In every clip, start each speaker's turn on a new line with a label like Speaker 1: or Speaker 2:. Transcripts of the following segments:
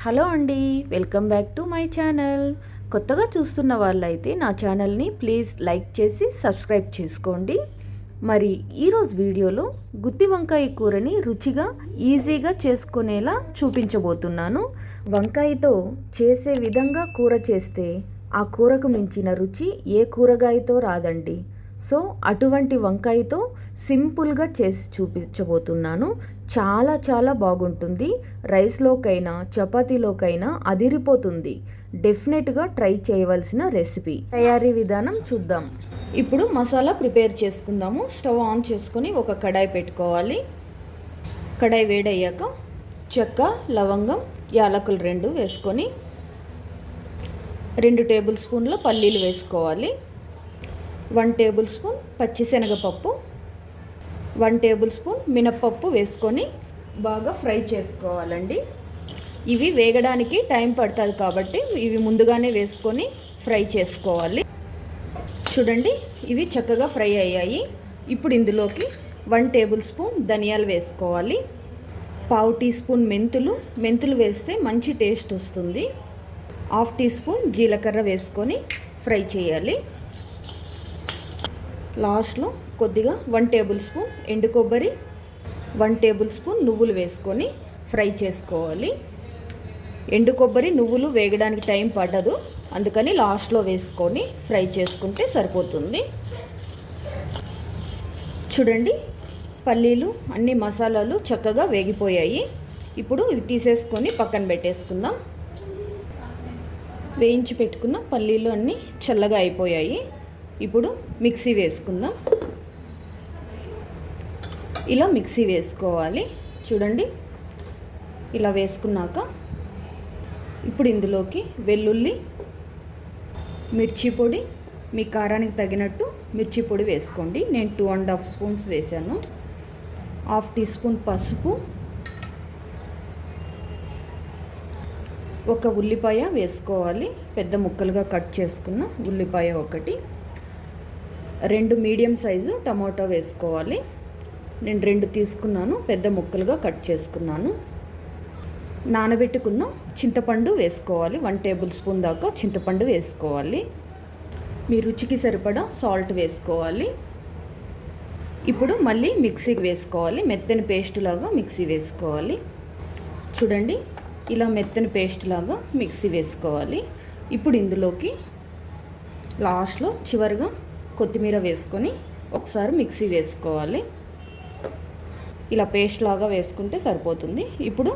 Speaker 1: Hello అండి, welcome back to my channel. కొత్తగా చూస్తున్న వాళ్ళైతే నా ఛానల్ని ప్లీజ్ లైక్ చేసి సబ్స్క్రైబ్ చేసుకోండి. మరి ఈరోజు వీడియోలో గుత్తి వంకాయ కూరని రుచిగా ఈజీగా చేసుకునేలా చూపించబోతున్నాను. వంకాయతో చేసే విధంగా కూర చేస్తే ఆ కూరకు మించిన రుచి ఏ కూరగాయతో రాదండి. సో అటువంటి వంకాయతో సింపుల్గా చేసి చూపించబోతున్నాను. చాలా చాలా బాగుంటుంది. రైస్లోకైనా చపాతీలోకైనా అదిరిపోతుంది. డెఫినెట్గా ట్రై చేయవలసిన రెసిపీ. తయారీ విధానం చూద్దాం. ఇప్పుడు మసాలా ప్రిపేర్ చేసుకుందాము. స్టవ్ ఆన్ చేసుకొని ఒక కడాయి పెట్టుకోవాలి. కడాయి వేడయ్యాక చెక్క, లవంగం, యాలకులు 2 వేసుకొని 2 టేబుల్ స్పూన్ల పల్లీలు వేసుకోవాలి. 1 టేబుల్ స్పూన్ పచ్చిశనగపప్పు, 1 టేబుల్ స్పూన్ మినప్పప్పు వేసుకొని బాగా ఫ్రై చేసుకోవాలండి. ఇవి వేగడానికి టైం పడుతుంది కాబట్టి ఇవి ముందుగానే వేసుకొని ఫ్రై చేసుకోవాలి. చూడండి, ఇవి చక్కగా ఫ్రై అయ్యాయి. ఇప్పుడు ఇందులోకి 1 టేబుల్ స్పూన్ ధనియాలు వేసుకోవాలి. 1/2 టీ స్పూన్ మెంతులు వేస్తే మంచి టేస్ట్ వస్తుంది. 1/2 టీ స్పూన్ జీలకర్ర వేసుకొని ఫ్రై చేయాలి. లాస్ట్లో కొద్దిగా 1 టేబుల్ స్పూన్ ఎండు కొబ్బరి, 1 టేబుల్ స్పూన్ నువ్వులు వేసుకొని ఫ్రై చేసుకోవాలి. ఎండు కొబ్బరి, నువ్వులు వేగడానికి టైం పడదు, అందుకని లాస్ట్లో వేసుకొని ఫ్రై చేసుకుంటే సరిపోతుంది. చూడండి, పల్లీలు అన్ని మసాలాలు చక్కగా వేగిపోయాయి. ఇప్పుడు ఇవి తీసేసుకొని పక్కన పెట్టేసుకుందాం. వేయించి పెట్టుకున్న పల్లీలు అన్నీ చల్లగా అయిపోయాయి. ఇప్పుడు మిక్సీ వేసుకుందాం. ఇలా మిక్సీ వేసుకోవాలి. చూడండి, ఇలా వేసుకున్నాక ఇప్పుడు ఇందులోకి వెల్లుల్లి, మిర్చి పొడి, మీ కారానికి తగినట్టు మిర్చి పొడి వేసుకోండి. నేను 2.5 స్పూన్స్ వేసాను. 1/2 టీ స్పూన్ పసుపు, 1 ఉల్లిపాయ వేసుకోవాలి. పెద్ద ముక్కలుగా కట్ చేసుకున్న ఉల్లిపాయ 1, 2 మీడియం సైజు టమాటో వేసుకోవాలి. నేను 2 తీసుకున్నాను, పెద్ద ముక్కలుగా కట్ చేసుకున్నాను. నానబెట్టుకున్న చింతపండు వేసుకోవాలి. 1 టేబుల్ స్పూన్ దాకా చింతపండు వేసుకోవాలి. మీ రుచికి సరిపడా సాల్ట్ వేసుకోవాలి. ఇప్పుడు మళ్ళీ మిక్సీకి వేసుకోవాలి. మెత్తని పేస్ట్ లాగా మిక్సీ వేసుకోవాలి. చూడండి, ఇలా మెత్తని పేస్ట్ లాగా మిక్సీ వేసుకోవాలి. ఇప్పుడు ఇందులోకి లాస్ట్లో చివరిగా కొత్తిమీర వేసుకొని ఒకసారి మిక్సీ వేసుకోవాలి. ఇలా పేస్ట్ లాగా వేసుకుంటే సరిపోతుంది. ఇప్పుడు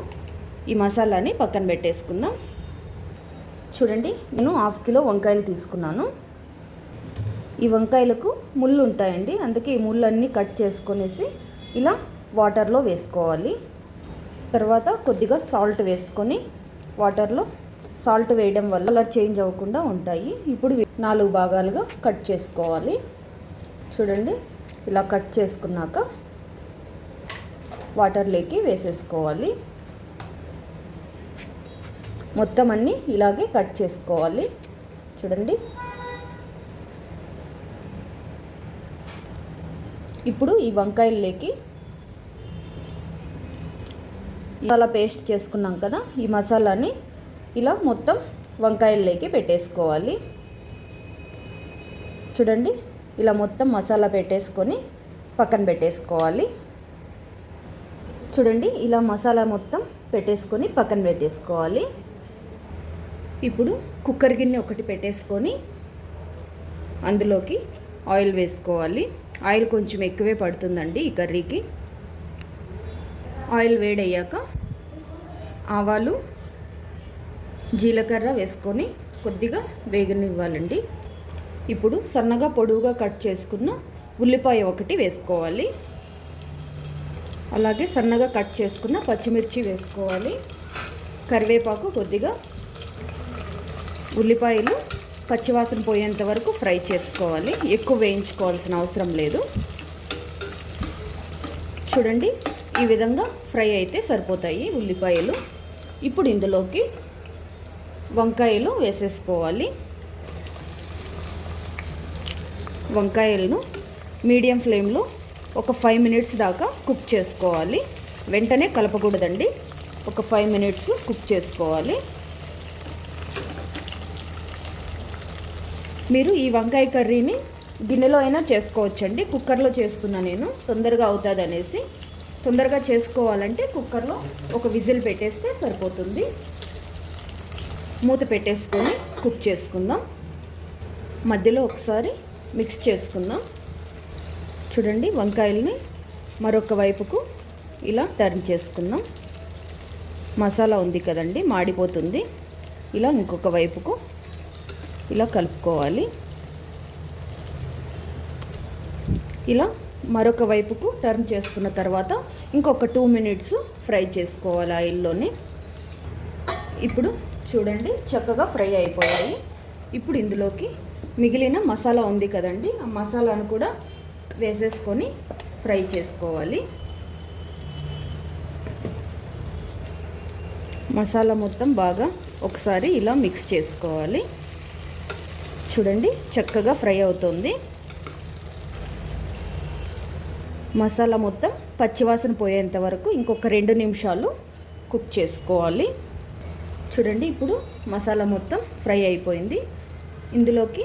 Speaker 1: ఈ మసాలాని పక్కన పెట్టేసుకుందాం. చూడండి, నేను 1/2 కిలో వంకాయలు తీసుకున్నాను. ఈ వంకాయలకు ముళ్ళు ఉంటాయండి, అందుకే ఈ ముళ్ళన్నీ కట్ చేసుకొనేసి ఇలా వాటర్లో వేసుకోవాలి. తర్వాత కొద్దిగా సాల్ట్ వేసుకొని వాటర్లో సాల్ట్ వేయడం వల్ల కలర్ చేంజ్ అవ్వకుండా ఉంటాయి. ఇప్పుడు 4 భాగాలుగా కట్ చేసుకోవాలి. చూడండి, ఇలా కట్ చేసుకున్నాక వాటర్లోకి వేసేసుకోవాలి. మొత్తం అన్నీ ఇలాగే కట్ చేసుకోవాలి. చూడండి, ఇప్పుడు ఈ వంకాయల్లోకి మసాలా పేస్ట్ చేసుకున్నాం కదా, ఈ మసాలాని ఇలా మొత్తం వంకాయల్లోకి పెట్టేసుకోవాలి. చూడండి, ఇలా మొత్తం మసాలా పెట్టేసుకొని పక్కన పెట్టేసుకోవాలి. చూడండి, ఇలా మసాలా మొత్తం పెట్టేసుకొని పక్కన పెట్టేసుకోవాలి. ఇప్పుడు కుక్కర్ గిన్నె ఒకటి పెట్టేసుకొని అందులోకి ఆయిల్ వేసుకోవాలి. ఆయిల్ కొంచెం ఎక్కువే పడుతుందండి ఈ కర్రీకి. ఆయిల్ వేడయ్యాక ఆవాలు, జీలకర్ర వేసుకొని కొద్దిగా వేగనివ్వాలండి. ఇప్పుడు సన్నగా పొడవుగా కట్ చేసుకున్న ఉల్లిపాయ 1 వేసుకోవాలి. అలాగే సన్నగా కట్ చేసుకున్న పచ్చిమిర్చి వేసుకోవాలి. కరివేపాకు కొద్దిగా. ఉల్లిపాయలు పచ్చివాసన పోయేంత వరకు ఫ్రై చేసుకోవాలి. ఎక్కువ వేయించుకోవాల్సిన అవసరం లేదు. చూడండి, ఈ విధంగా ఫ్రై అయితే సరిపోతాయి ఉల్లిపాయలు. ఇప్పుడు ఇందులోకి వంకాయలు వేసేసుకోవాలి. వంకాయలను మీడియం ఫ్లేమ్లో ఒక 5 మినిట్స్ దాకా కుక్ చేసుకోవాలి. వెంటనే కలపకూడదండి. ఒక 5 మినిట్స్ కుక్ చేసుకోవాలి. మీరు ఈ వంకాయ కర్రీని గిన్నెలో అయినా చేసుకోవచ్చండి. కుక్కర్లో చేస్తున్నా నేను, తొందరగా అవుతుంది అనేసి. తొందరగా చేసుకోవాలంటే కుక్కర్లో ఒక విజిల్ పెట్టేస్తే సరిపోతుంది. మూత పెట్టేసుకొని కుక్ చేసుకుందాం. మధ్యలో ఒకసారి మిక్స్ చేసుకుందాం. చూడండి, వంకాయల్ని మరొక వైపుకు ఇలా టర్న్ చేసుకుందాం. మసాలా ఉంది కదండి, మాడిపోతుంది. ఇలా ఇంకొక వైపుకు ఇలా కలుపుకోవాలి. ఇలా మరొక వైపుకు టర్న్ చేసుకున్న తర్వాత ఇంకొక 2 మినిట్స్ ఫ్రై చేసుకోవాలి ఆయిల్లోనే. ఇప్పుడు చూడండి, చక్కగా ఫ్రై అయిపోయాయి. ఇప్పుడు ఇందులోకి మిగిలిన మసాలా ఉంది కదండి, ఆ మసాలాను కూడా వేసేసుకొని ఫ్రై చేసుకోవాలి. మసాలా మొత్తం బాగా ఒకసారి ఇలా మిక్స్ చేసుకోవాలి. చూడండి, చక్కగా ఫ్రై అవుతుంది. మసాలా మొత్తం పచ్చివాసన పోయేంత వరకు ఇంకొక 2 నిమిషాలు కుక్ చేసుకోవాలి. చూడండి, ఇప్పుడు మసాలా మొత్తం ఫ్రై అయిపోయింది. ఇందులోకి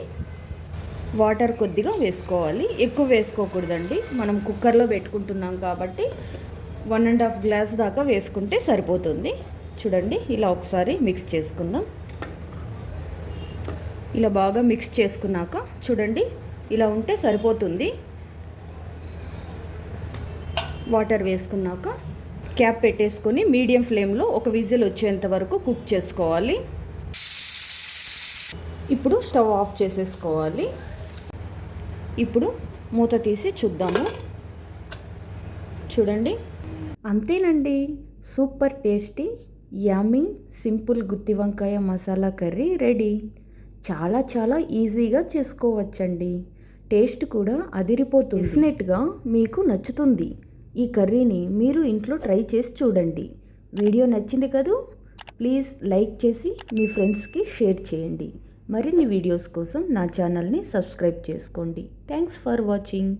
Speaker 1: వాటర్ కొద్దిగా వేసుకోవాలి. ఎక్కువ వేసుకోకూడదండి, మనం కుక్కర్లో పెట్టుకుంటున్నాం కాబట్టి 1.5 గ్లాస్ దాకా వేసుకుంటే సరిపోతుంది. చూడండి, ఇలా ఒకసారి మిక్స్ చేసుకుందాం. ఇలా బాగా మిక్స్ చేసుకున్నాక చూడండి, ఇలా ఉంటే సరిపోతుంది. వాటర్ వేసుకున్నాక క్యాప్ పెట్టేసుకొని మీడియం ఫ్లేమ్లో ఒక విజిల్ వచ్చేంత వరకు కుక్ చేసుకోవాలి. ఇప్పుడు స్టవ్ ఆఫ్ చేసేసుకోవాలి. ఇప్పుడు మూత తీసి చూద్దాము. చూడండి, అంతేనండి, సూపర్ టేస్టీ యమ్మీ సింపుల్ గుత్తి వంకాయ మసాలా కర్రీ రెడీ. చాలా చాలా ఈజీగా చేసుకోవచ్చండి. టేస్ట్ కూడా అదిరిపోతుంది. డెఫినెట్గా మీకు నచ్చుతుంది. ఈ కర్రీని మీరు ఇంట్లో ట్రై చేసి చూడండి. వీడియో నచ్చింది కదూ? ప్లీజ్ లైక్ చేసి మీ ఫ్రెండ్స్కి షేర్ చేయండి. మరిన్ని వీడియోస్ కోసం నా ఛానల్ని సబ్స్క్రైబ్ చేసుకోండి. Thanks for watching.